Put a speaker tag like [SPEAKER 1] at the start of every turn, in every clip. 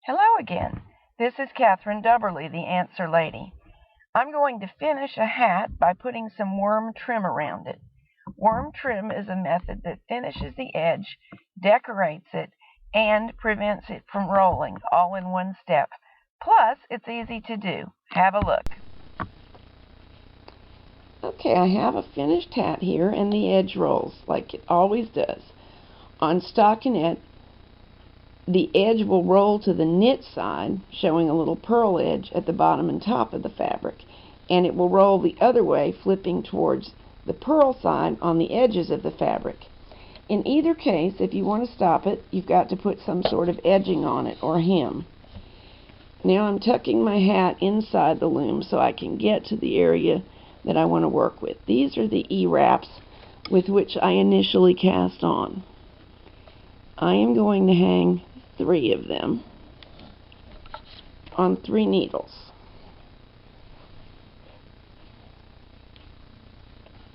[SPEAKER 1] Hello again. This is Catherine Dubberly, the Answer Lady. I'm going to finish a hat by putting some worm trim around it. Worm trim is a method that finishes the edge, decorates it, and prevents it from rolling, all in one step. Plus, it's easy to do. Have a look.
[SPEAKER 2] Okay, I have a finished hat here, and the edge rolls like it always does. On stockinette, the edge will roll to the knit side, showing a little purl edge at the bottom and top of the fabric, and it will roll the other way, flipping towards the purl side on the edges of the fabric. In either case, if you want to stop it, you've got to put some sort of edging on it or hem. Now I'm tucking my hat inside the loom so I can get to the area that I want to work with. These are the E-wraps with which I initially cast on. I am going to hang 3 of them on 3 needles.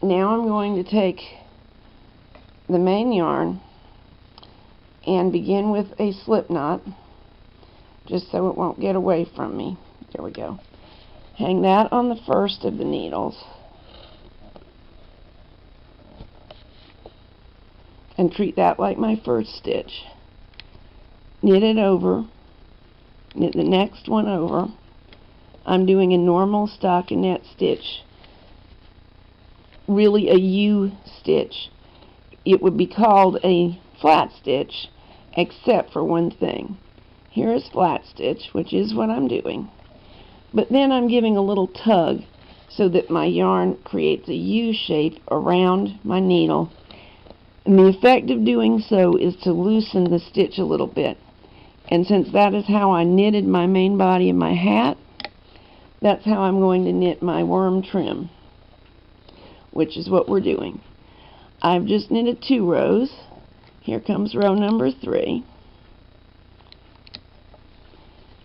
[SPEAKER 2] Now I'm going to take the main yarn and begin with a slip knot, just so it won't get away from me. There we go. Hang that on the first of the needles and treat that like my first stitch. Knit it over, knit the next one over. I'm doing a normal stockinette stitch, really a U stitch. It would be called a flat stitch, except for one thing. Here is flat stitch, which is what I'm doing. But then I'm giving a little tug so that my yarn creates a U shape around my needle. And the effect of doing so is to loosen the stitch a little bit. And since that is how I knitted my main body of my hat, that's how I'm going to knit my worm trim, which is what we're doing. I've just knitted 2 rows. Here comes row number 3.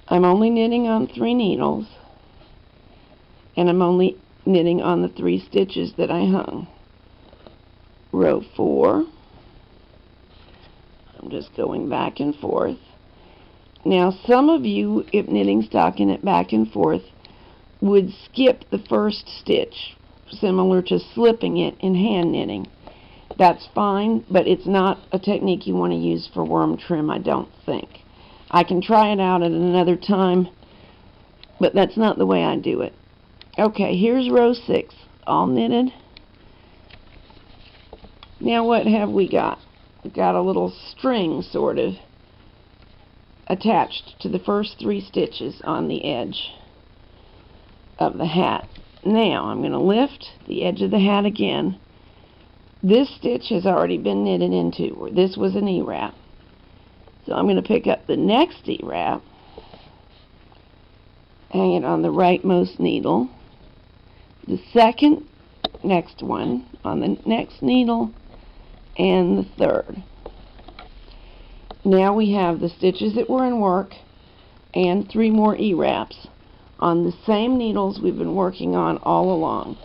[SPEAKER 2] I'm only knitting on 3 needles, and I'm only knitting on the 3 stitches that I hung. Row 4. I'm just going back and forth. Now, some of you, if knitting stockinette back and forth, would skip the first stitch, similar to slipping it in hand knitting. That's fine, but it's not a technique you want to use for worm trim, I don't think. I can try it out at another time, but that's not the way I do it. Okay, here's row 6, all knitted. Now what have we got? We've got a little string, sort of, attached to the first 3 stitches on the edge of the hat. Now I'm going to lift the edge of the hat again. This stitch has already been knitted into. This was an E-wrap. So I'm going to pick up the next E-wrap, hang it on the rightmost needle, the second next one on the next needle, and the third. Now we have the stitches that were in work and 3 more E-wraps on the same needles we've been working on all along.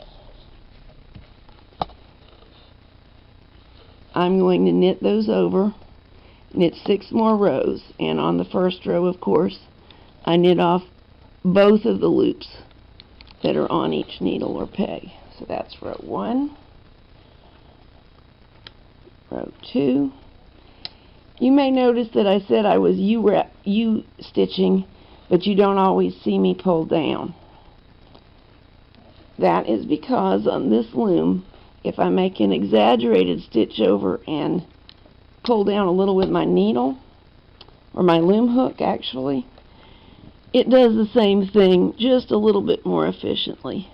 [SPEAKER 2] I'm going to knit those over, knit 6 more rows, and on the first row, of course, I knit off both of the loops that are on each needle or peg. So that's row 1, row 2. You may notice that I said I was U stitching, but you don't always see me pull down. That is because on this loom, if I make an exaggerated stitch over and pull down a little with my needle, or my loom hook actually, it does the same thing just a little bit more efficiently.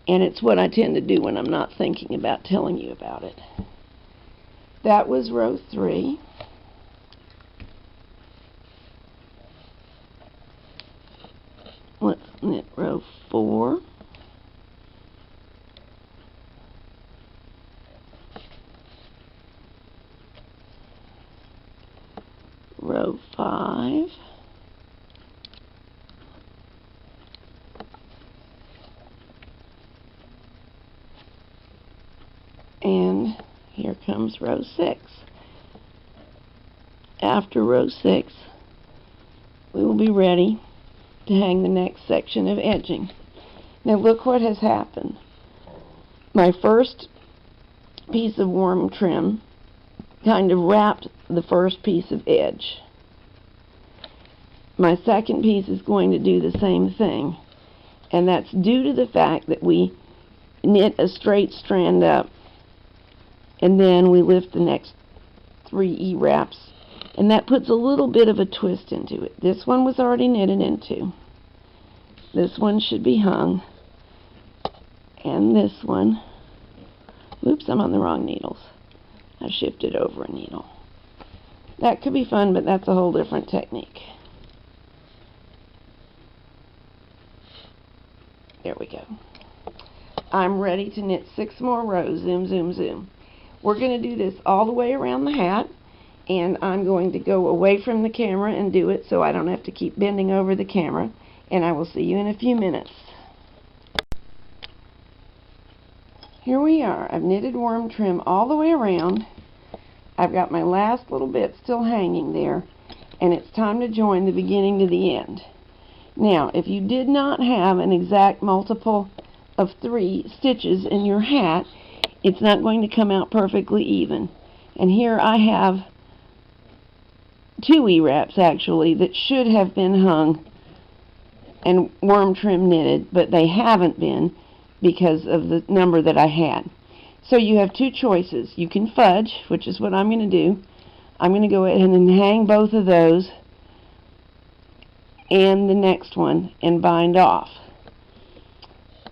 [SPEAKER 2] And it's what I tend to do when I'm not thinking about telling you about it. That was row 3. Let's knit row 4. Row 5. And here comes row 6. After row 6, we will be ready to hang the next section of edging. Now look what has happened. My first piece of worm trim kind of wrapped the first piece of edge. My second piece is going to do the same thing, and that's due to the fact that we knit a straight strand up and then we lift the next 3 E-wraps, and that puts a little bit of a twist into it. This one was already knitted into. This one should be hung, and this one, oops, I'm on the wrong needles. I shifted over a needle. That could be fun, but that's a whole different technique. There we go. I'm ready to knit 6 more rows. Zoom, zoom, zoom. We're going to do this all the way around the hat, and I'm going to go away from the camera and do it so I don't have to keep bending over the camera, and I will see you in a few minutes. Here we are. I've knitted worm trim all the way around. I've got my last little bit still hanging there, and it's time to join the beginning to the end. Now, if you did not have an exact multiple of 3 stitches in your hat, it's not going to come out perfectly even. And here I have 2 E-wraps actually that should have been hung and worm trim knitted, but they haven't been because of the number that I had. So you have 2 choices. You can fudge, which is what I'm going to do. I'm going to go ahead and hang both of those and the next one and bind off.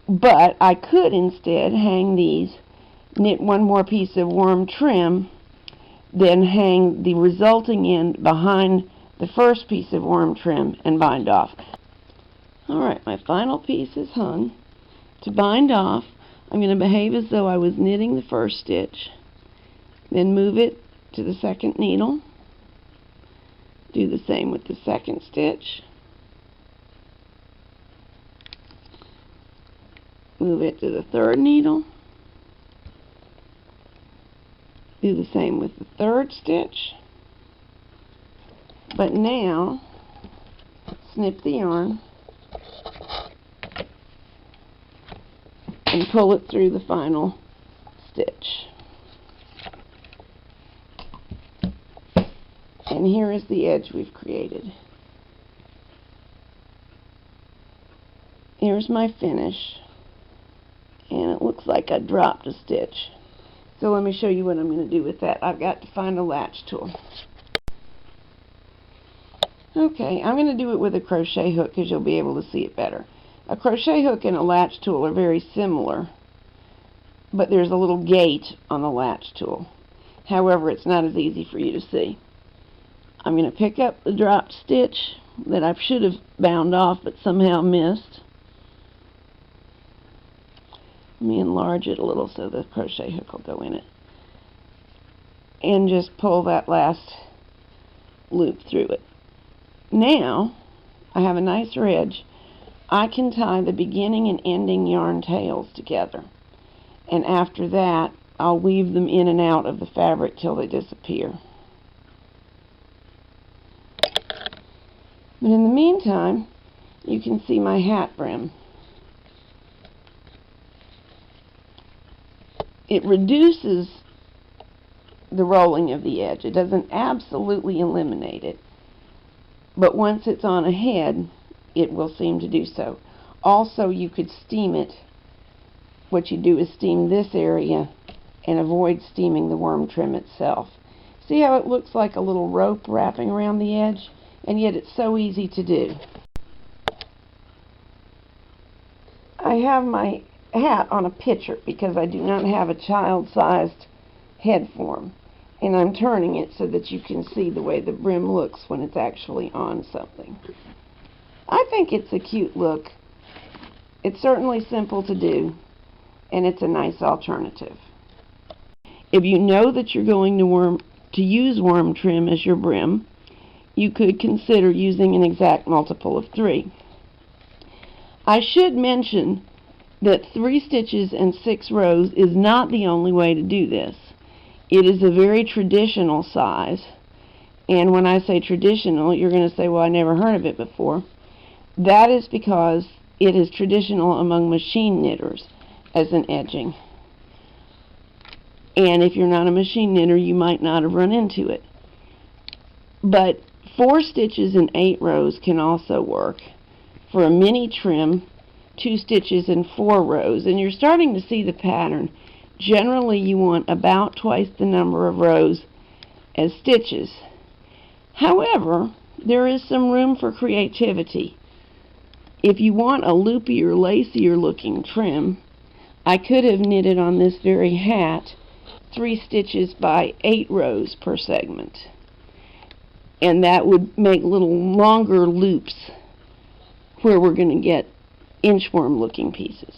[SPEAKER 2] But I could instead hang these, knit 1 more piece of worm trim, then hang the resulting end behind the first piece of worm trim and bind off. Alright, my final piece is hung. To bind off, I'm going to behave as though I was knitting the first stitch, then move it to the second needle, do the same with the second stitch, move it to the third needle, do the same with the third stitch, but now snip the yarn and pull it through the final stitch. And here is the edge we've created. Here's my finish, and it looks like I dropped a stitch. So let me show you what I'm going to do with that. I've got to find a latch tool. Okay, I'm going to do it with a crochet hook because you'll be able to see it better. A crochet hook and a latch tool are very similar, but there's a little gate on the latch tool. However, it's not as easy for you to see. I'm going to pick up the dropped stitch that I should have bound off but somehow missed. Let me enlarge it a little so the crochet hook will go in it. And just pull that last loop through it. Now, I have a nicer edge. I can tie the beginning and ending yarn tails together. And after that, I'll weave them in and out of the fabric till they disappear. But in the meantime, you can see my hat brim. It reduces the rolling of the edge. It doesn't absolutely eliminate it, but once it's on a head, it will seem to do so. Also, you could steam it. What you do is steam this area and avoid steaming the worm trim itself. See how it looks like a little rope wrapping around the edge? And yet it's so easy to do. I have my hat on a pitcher because I do not have a child-sized head form. And I'm turning it so that you can see the way the brim looks when it's actually on something. I think it's a cute look. It's certainly simple to do, and it's a nice alternative. If you know that you're going to use worm trim as your brim, you could consider using an exact multiple of 3. I should mention that 3 stitches and 6 rows is not the only way to do this. It is a very traditional size, And when I say traditional, you're going to say, well, I never heard of it before. That is because it is traditional among machine knitters as an edging. And if you're not a machine knitter, you might not have run into it. But 4 stitches in 8 rows can also work. For a mini trim, 2 stitches in 4 rows. And you're starting to see the pattern. Generally, you want about twice the number of rows as stitches. However, there is some room for creativity. If you want a loopier, lacier looking trim, I could have knitted on this very hat 3 stitches by 8 rows per segment. And that would make little longer loops where we're going to get inchworm looking pieces.